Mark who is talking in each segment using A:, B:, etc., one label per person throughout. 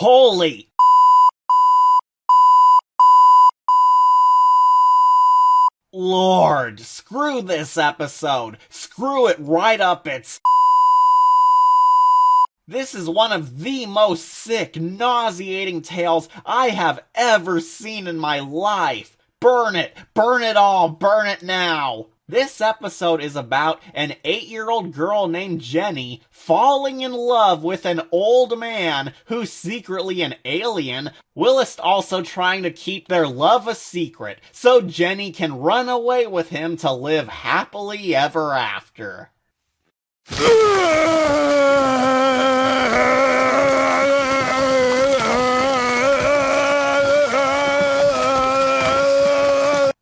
A: Holy Lord, screw this episode. Screw it right up its. This is one of the most sick, nauseating tales I have ever seen in my life. Burn it all, burn it now. This episode is about an 8-year-old girl named Jenny falling in love with an old man who's secretly an alien, whilst also trying to keep their love a secret so Jenny can run away with him to live happily ever after.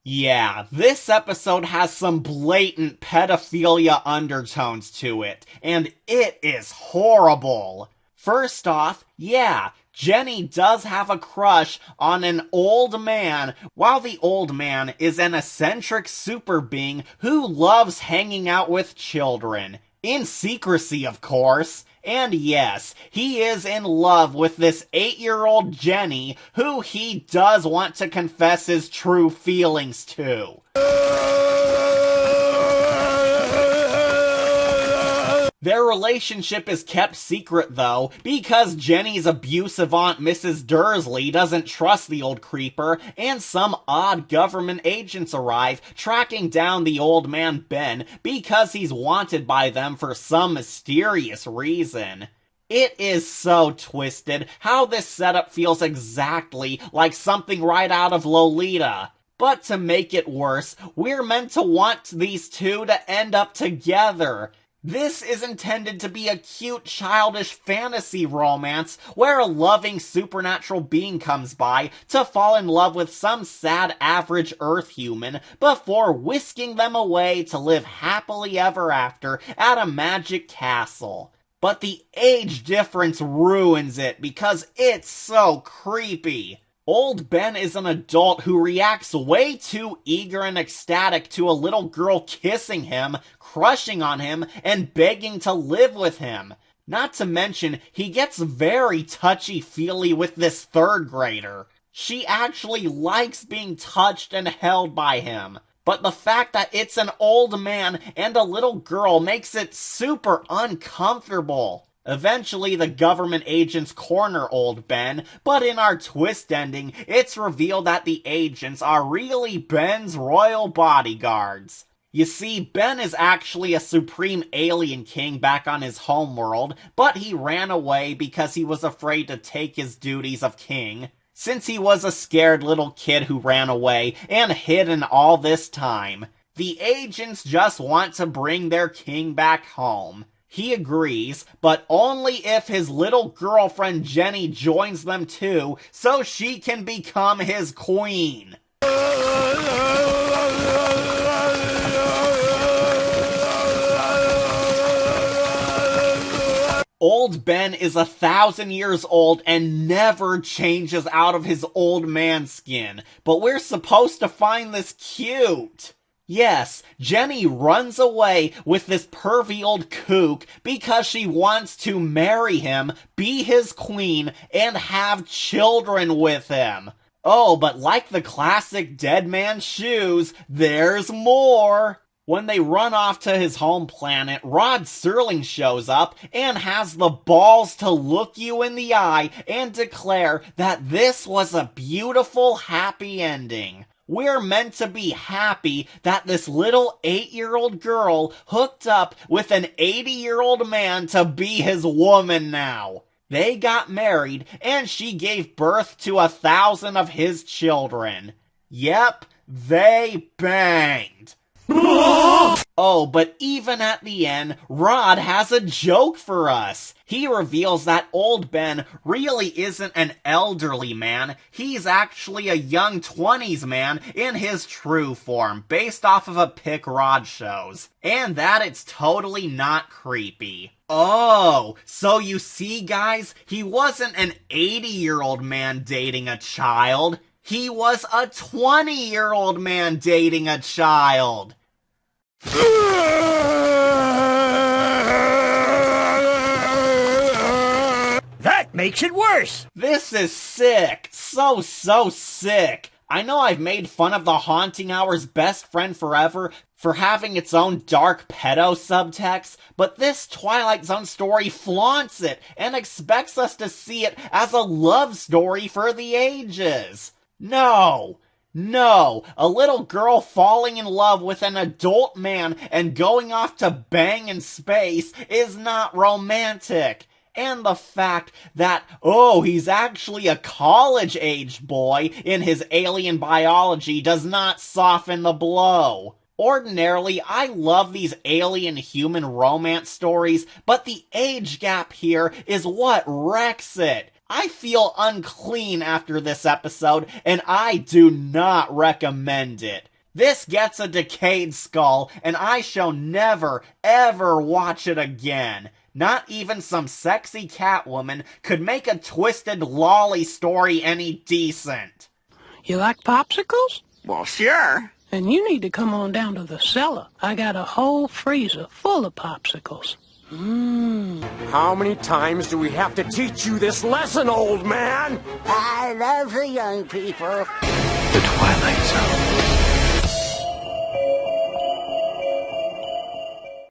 A: Yeah, this episode has some blatant pedophilia undertones to it, and it is horrible. First off, yeah, Jenny does have a crush on an old man, while the old man is an eccentric super being who loves hanging out with children. In secrecy, of course. And yes, he is in love with this 8-year-old Jenny, who he does want to confess his true feelings to. Their relationship is kept secret, though, because Jenny's abusive aunt Mrs. Dursley doesn't trust the old creeper, and some odd government agents arrive, tracking down the old man Ben because he's wanted by them for some mysterious reason. It is so twisted how this setup feels exactly like something right out of Lolita. But to make it worse, we're meant to want these two to end up together. This is intended to be a cute, childish fantasy romance where a loving supernatural being comes by to fall in love with some sad average Earth human before whisking them away to live happily ever after at a magic castle. But the age difference ruins it because it's so creepy. Old Ben is an adult who reacts way too eager and ecstatic to a little girl kissing him, crushing on him, and begging to live with him. Not to mention, he gets very touchy-feely with this third grader. She actually likes being touched and held by him. But the fact that it's an old man and a little girl makes it super uncomfortable. Eventually, the government agents corner old Ben, but in our twist ending, it's revealed that the agents are really Ben's royal bodyguards. You see, Ben is actually a supreme alien king back on his homeworld, but he ran away because he was afraid to take his duties of king. Since he was a scared little kid who ran away and hidden all this time, the agents just want to bring their king back home. He agrees, but only if his little girlfriend Jenny joins them too, so she can become his queen. Old Ben is 1,000 years old and never changes out of his old man skin, but we're supposed to find this cute. Yes, Jenny runs away with this pervy old kook because she wants to marry him, be his queen, and have children with him. Oh, but like the classic dead man's shoes, there's more. When they run off to his home planet, Rod Serling shows up and has the balls to look you in the eye and declare that this was a beautiful, happy ending. We're meant to be happy that this little 8-year-old girl hooked up with an 80-year-old man to be his woman now. They got married, and she gave birth to 1,000 of his children. Yep, they banged. Oh, but even at the end, Rod has a joke for us. He reveals that old Ben really isn't an elderly man. He's actually a young 20s man in his true form, based off of a pic Rod shows. And that it's totally not creepy. Oh, so you see, guys, he wasn't an 80-year-old man dating a child. He was a 20-year-old man dating a child.
B: That makes it worse.
A: This is sick. So sick. I know I've made fun of The Haunting Hour's Best Friend Forever for having its own dark pedo subtext, but this Twilight Zone story flaunts it and expects us to see it as a love story for the ages. No, a little girl falling in love with an adult man and going off to bang in space is not romantic. And the fact that, he's actually a college-age boy in his alien biology does not soften the blow. Ordinarily, I love these alien-human romance stories, but the age gap here is what wrecks it. I feel unclean after this episode, and I do not recommend it. This gets a decayed skull, and I shall never, ever watch it again. Not even some sexy Catwoman could make a twisted lolly story any decent.
C: You like popsicles?
D: Well, sure.
C: Then you need to come on down to the cellar. I got a whole freezer full of popsicles.
E: How many times do we have to teach you this lesson, old man?
B: I love the young people.
F: The Twilight Zone.